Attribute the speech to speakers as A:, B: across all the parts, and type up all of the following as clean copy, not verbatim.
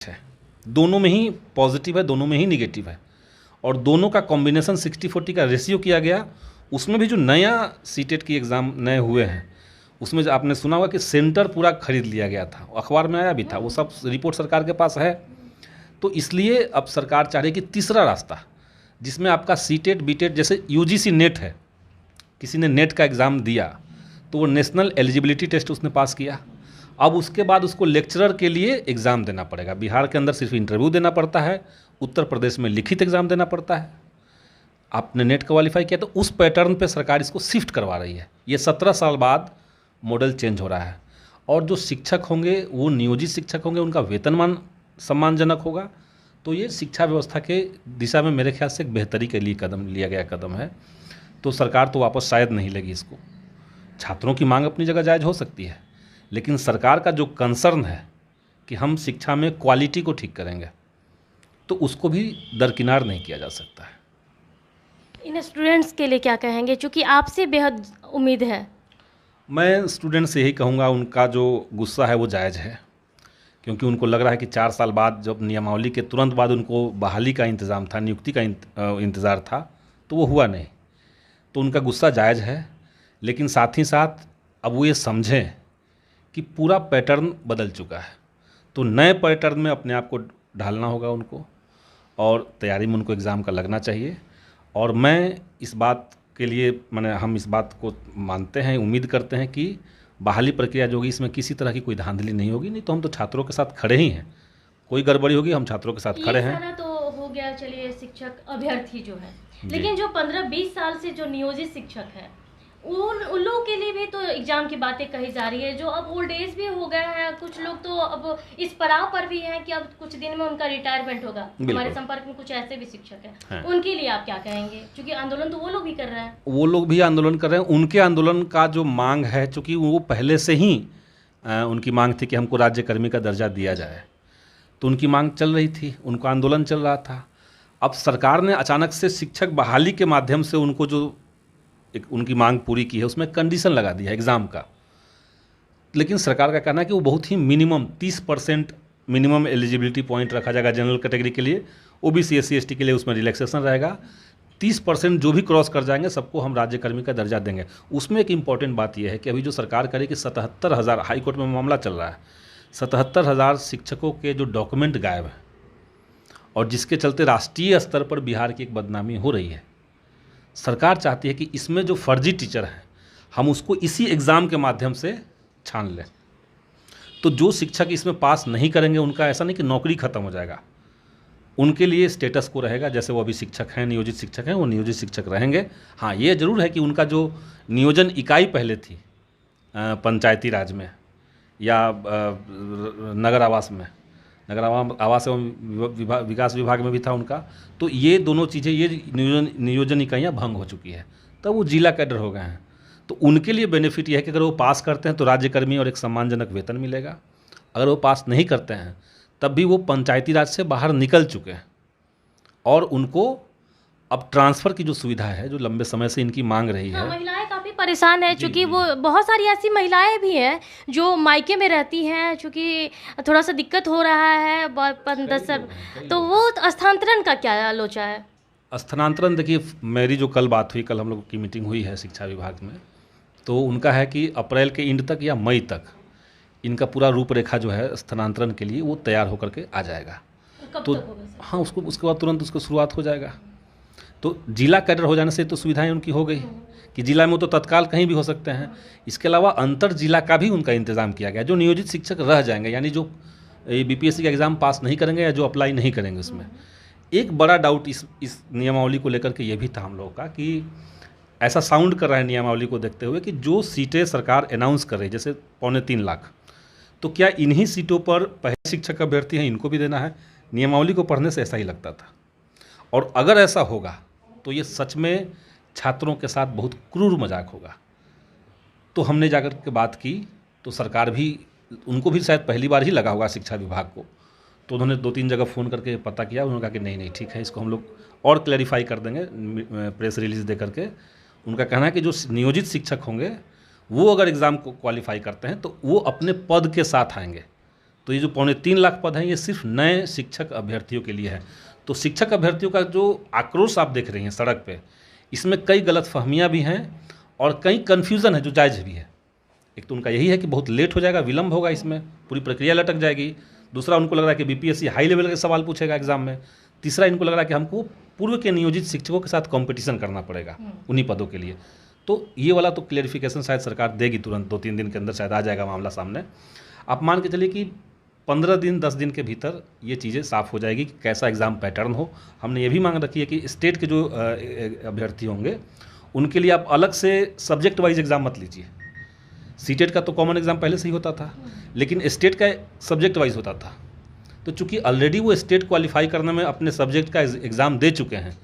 A: है, दोनों में ही पॉजिटिव है, दोनों में ही निगेटिव है, और दोनों का कॉम्बिनेशन 60-40 का रेशियो किया गया। उसमें भी जो नया सीटेट की एग्ज़ाम नए हुए हैं, उसमें जो आपने सुना होगा कि सेंटर पूरा खरीद लिया गया था, अखबार में आया भी था, वो सब रिपोर्ट सरकार के पास है। तो इसलिए अब सरकार चाह रही है कि तीसरा रास्ता, जिसमें आपका सीटेट बीटेट, जैसे यूजीसी नेट है, किसी ने नेट का एग्ज़ाम दिया तो वो नेशनल एलिजिबिलिटी टेस्ट उसने पास किया, अब उसके बाद उसको लेक्चरर के लिए एग्ज़ाम देना पड़ेगा। बिहार के अंदर सिर्फ इंटरव्यू देना पड़ता है, उत्तर प्रदेश में लिखित एग्ज़ाम देना पड़ता है। आपने नेट क्वालिफाई किया तो उस पैटर्न पे सरकार इसको शिफ्ट करवा रही है। ये 17 साल बाद मॉडल चेंज हो रहा है, और जो शिक्षक होंगे वो नियोजित शिक्षक होंगे, उनका वेतनमान सम्मानजनक होगा। तो ये शिक्षा व्यवस्था के दिशा में मेरे ख्याल से एक बेहतरी के लिए कदम लिया गया कदम है। तो सरकार तो वापस शायद नहीं लेगी इसको। छात्रों की मांग अपनी जगह जायज़ हो सकती है, लेकिन सरकार का जो कंसर्न है कि हम शिक्षा में क्वालिटी को ठीक करेंगे, तो उसको भी दरकिनार नहीं किया जा सकता है।
B: इन स्टूडेंट्स के लिए क्या कहेंगे, चूँकि आपसे बेहद उम्मीद है?
A: मैं स्टूडेंट से यही कहूँगा, उनका जो गुस्सा है वो जायज़ है, क्योंकि उनको लग रहा है कि 4 साल बाद, जब नियमावली के तुरंत बाद उनको बहाली का इंतज़ाम था, नियुक्ति का इंतज़ार था, तो वो हुआ नहीं। तो उनका गुस्सा जायज़ है, लेकिन साथ ही साथ अब वो ये समझें कि पूरा पैटर्न बदल चुका है, तो नए पैटर्न में अपने आप को ढालना होगा उनको, और तैयारी में उनको एग्ज़ाम का लगना चाहिए। और मैं इस बात के लिए, मैंने हम इस बात को मानते हैं, उम्मीद करते हैं कि बहाली प्रक्रिया जो होगी इसमें किसी तरह की कोई धांधली नहीं होगी। नहीं तो हम तो छात्रों के साथ खड़े ही हैं, कोई गड़बड़ी होगी हम छात्रों के साथ खड़े हैं।
B: ये सारा तो हो गया, चलिए शिक्षक अभ्यर्थी जो है, लेकिन जो 15-20 साल से जो नियोजित शिक्षक है, उन लोगों के लिए भी तो एग्जाम की बातें कही जा रही है, जो अब ओल्ड एज भी हो गए हैं, कुछ लोग तो अब इस पड़ाव पर भी हैं कि अब कुछ दिन में उनका रिटायरमेंट होगा। हमारे संपर्क में कुछ ऐसे भी शिक्षक हैं, उनके लिए आप क्या कहेंगे? क्योंकि आंदोलन तो वो लोग भी कर रहे हैं।
A: वो लोग भी आंदोलन कर रहे हैं, उनके आंदोलन का जो मांग है, चूँकि वो पहले से ही उनकी मांग थी कि हमको राज्यकर्मी का दर्जा दिया जाए, तो उनकी मांग चल रही थी, उनका आंदोलन चल रहा था। अब सरकार ने अचानक से शिक्षक बहाली के माध्यम से उनको जो एक उनकी मांग पूरी की है, उसमें कंडीशन लगा दिया है एग्ज़ाम का। लेकिन सरकार का कहना है कि वो बहुत ही मिनिमम 30% मिनिमम एलिजिबिलिटी पॉइंट रखा जाएगा जनरल कैटेगरी के लिए, ओबीसी SC ST के लिए उसमें रिलैक्सेशन रहेगा। 30% जो भी क्रॉस कर जाएंगे सबको हम राज्यकर्मी का दर्जा देंगे। उसमें एक इम्पॉर्टेंट बात यह है कि अभी जो सरकार करे कि 77,000, हाई कोर्ट में मामला चल रहा है, 77,000 शिक्षकों के जो डॉक्यूमेंट गायब हैं, और जिसके चलते राष्ट्रीय स्तर पर बिहार की एक बदनामी हो रही है। सरकार चाहती है कि इसमें जो फर्जी टीचर हैं हम उसको इसी एग्ज़ाम के माध्यम से छान लें। तो जो शिक्षक इसमें पास नहीं करेंगे, उनका ऐसा नहीं कि नौकरी खत्म हो जाएगा, उनके लिए स्टेटस को रहेगा, जैसे वो अभी शिक्षक हैं, नियोजित शिक्षक हैं, वो नियोजित शिक्षक रहेंगे। हाँ, ये ज़रूर है कि उनका जो नियोजन इकाई पहले थी पंचायती राज में या नगर आवास में, नगर आवास एवं विकास विभाग में भी था उनका, तो ये दोनों चीज़ें, ये नियोजन इकाइयाँ भंग हो चुकी है, तब वो जिला कैडर हो गए हैं। तो उनके लिए बेनिफिट ये है कि अगर वो पास करते हैं तो राज्यकर्मी और एक सम्मानजनक वेतन मिलेगा। अगर वो पास नहीं करते हैं तब भी वो पंचायती राज से बाहर निकल चुके हैं, और उनको अब ट्रांसफ़र की जो सुविधा है, जो लंबे समय से इनकी मांग रही है।
B: महिलाएं काफ़ी परेशान है, क्योंकि वो बहुत सारी ऐसी महिलाएं भी हैं जो मायके में रहती हैं, चूँकि थोड़ा सा दिक्कत हो रहा है 10 साल, तो वो स्थानांतरण का क्या लोचा है?
A: स्थानांतरण, देखिए मेरी जो कल बात हुई, कल हम लोग की मीटिंग हुई है शिक्षा विभाग में, तो उनका है कि अप्रैल के एंड तक या मई तक इनका पूरा रूपरेखा जो है स्थानांतरण के लिए वो तैयार होकर के आ जाएगा। तो हाँ, उसके बाद तुरंत उसको शुरुआत हो जाएगा। तो जिला कैडर हो जाने से तो सुविधाएं उनकी हो गई कि जिला में तो तत्काल कहीं भी हो सकते हैं। इसके अलावा अंतर जिला का भी उनका इंतज़ाम किया गया। जो नियोजित शिक्षक रह जाएंगे, यानी जो BPSC का एग्ज़ाम पास नहीं करेंगे या जो अप्लाई नहीं करेंगे, उसमें एक बड़ा डाउट इस नियमावली को लेकर के ये भी था हम लोगों का कि ऐसा साउंड कर रहा है नियमावली को देखते हुए कि जो सीटें सरकार अनाउंस कर रही है, जैसे 3.25 लाख, तो क्या इन्हीं सीटों पर पहले शिक्षक अभ्यर्थी हैं इनको भी देना है? नियमावली को पढ़ने से ऐसा ही लगता था। और अगर ऐसा होगा तो ये सच में छात्रों के साथ बहुत क्रूर मजाक होगा। तो हमने जाकर के बात की, तो सरकार भी, उनको भी शायद पहली बार ही लगा होगा शिक्षा विभाग को, तो उन्होंने 2-3 जगह फ़ोन करके पता किया। उन्होंने कहा कि नहीं ठीक है, इसको हम लोग और क्लैरिफाई कर देंगे प्रेस रिलीज़ दे करके। उनका कहना है कि जो नियोजित शिक्षक होंगे वो अगर एग्ज़ाम को क्वालिफाई करते हैं तो वो अपने पद के साथ आएंगे, तो ये जो 3.25 लाख पद हैं ये सिर्फ नए शिक्षक अभ्यर्थियों के लिए है। तो शिक्षक अभ्यर्थियों का जो आक्रोश आप देख रही हैं सड़क पे, इसमें कई गलतफहमियां भी हैं और कई कन्फ्यूज़न है जो जायज़ भी है। एक तो उनका यही है कि बहुत लेट हो जाएगा, विलम्ब होगा, इसमें पूरी प्रक्रिया लटक जाएगी। दूसरा, उनको लग रहा है कि बीपीएससी हाई लेवल के सवाल पूछेगा एग्जाम में। तीसरा, इनको लग रहा है कि हमको पूर्व के नियोजित शिक्षकों के साथ कंपटीशन करना पड़ेगा उन्हीं पदों के लिए। तो ये वाला तो क्लेरिफिकेशन शायद सरकार देगी तुरंत, 2-3 दिन के अंदर शायद आ जाएगा मामला सामने। आप मान के चलिए कि 15 दिन 10 दिन के भीतर ये चीज़ें साफ़ हो जाएगी कि कैसा एग्ज़ाम पैटर्न हो। हमने ये भी मांग रखी है कि स्टेट के जो अभ्यर्थी होंगे उनके लिए आप अलग से सब्जेक्ट वाइज एग्ज़ाम मत लीजिए। सीटेट का तो कॉमन एग्ज़ाम पहले से ही होता था, लेकिन स्टेट का सब्जेक्ट वाइज होता था। तो चूंकि ऑलरेडी वो स्टेट क्वालिफाई करने में अपने सब्जेक्ट का एग्ज़ाम दे चुके हैं,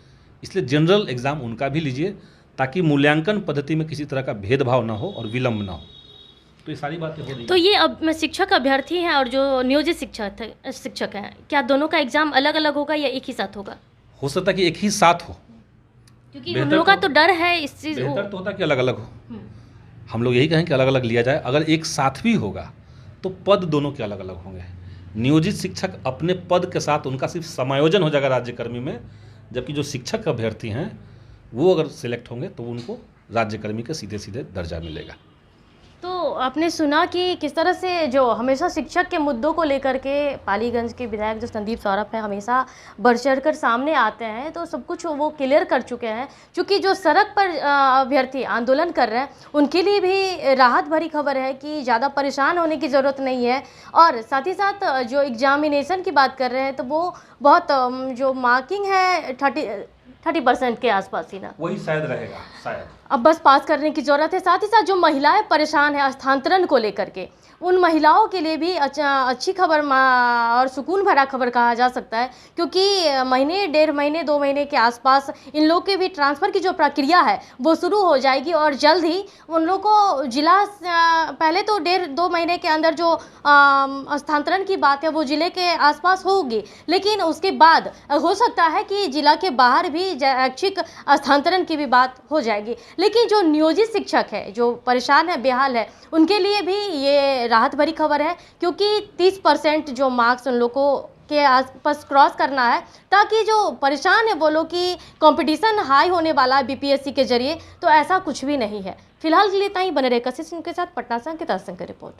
A: इसलिए जनरल एग्ज़ाम उनका भी लीजिए, ताकि मूल्यांकन पद्धति में किसी तरह का भेदभाव ना हो और विलम्ब ना हो। तो ये सारी बातें हो रही हैं।
B: तो ये अब शिक्षक अभ्यर्थी हैं और जो नियोजित शिक्षक हैं, क्या दोनों का एग्जाम अलग अलग होगा या एक ही साथ होगा?
A: हो सकता है कि एक ही साथ हो,
B: क्योंकि हम लोग का तो डर है इस चीज़।
A: बेहतर तो होता कि अलग अलग हो। हम लोग यही कहें कि अलग अलग लिया जाए। अगर एक साथ भी होगा तो पद दोनों के अलग अलग होंगे। नियोजित शिक्षक अपने पद के साथ उनका सिर्फ समायोजन हो जाएगा राज्यकर्मी में, जबकि जो शिक्षक अभ्यर्थी हैं वो अगर सिलेक्ट होंगे तो उनको राज्यकर्मी का सीधे सीधे दर्जा मिलेगा।
B: तो आपने सुना कि किस तरह से जो हमेशा शिक्षक के मुद्दों को लेकर के पालीगंज के विधायक जो संदीप सौरभ हैं हमेशा बढ़ चढ़ कर सामने आते हैं, तो सब कुछ वो क्लियर कर चुके हैं। क्योंकि जो सड़क पर अभ्यर्थी आंदोलन कर रहे हैं उनके लिए भी राहत भरी खबर है कि ज़्यादा परेशान होने की ज़रूरत नहीं है। और साथ ही साथ जो एग्जामिनेशन की बात कर रहे हैं तो वो बहुत जो मार्किंग है 30% के आसपास ही ना, वही
A: शायद रहेगा शायद।
B: अब बस पास करने की ज़रूरत है। साथ ही साथ जो महिलाएं परेशान हैं स्थानांतरण को लेकर के, उन महिलाओं के लिए भी अच्छी खबर और सुकून भरा खबर कहा जा सकता है। क्योंकि महीने 1.5 महीने 2 महीने के आसपास इन लोग के भी ट्रांसफ़र की जो प्रक्रिया है वो शुरू हो जाएगी और जल्द ही उन लोग को जिला पहले तो 1.5-2 महीने के अंदर जो स्थानांतरण की बात है वो ज़िले के आसपास होगी, लेकिन उसके बाद हो सकता है कि जिला के बाहर भी ऐच्छिक स्थानांतरण की भी बात हो जाएगी। लेकिन जो नियोजित शिक्षक है जो परेशान है, बेहाल है, उनके लिए भी ये राहत भरी खबर है। क्योंकि 30% जो मार्क्स उन लोगों के आसपास क्रॉस करना है, ताकि जो परेशान है वो लोग की कंपटीशन हाई होने वाला है बीपीएससी के जरिए, तो ऐसा कुछ भी नहीं है। फिलहाल के लिए इतना ही। बने रहे कशिश के साथ। पटना से अंकिता सिंह की रिपोर्ट।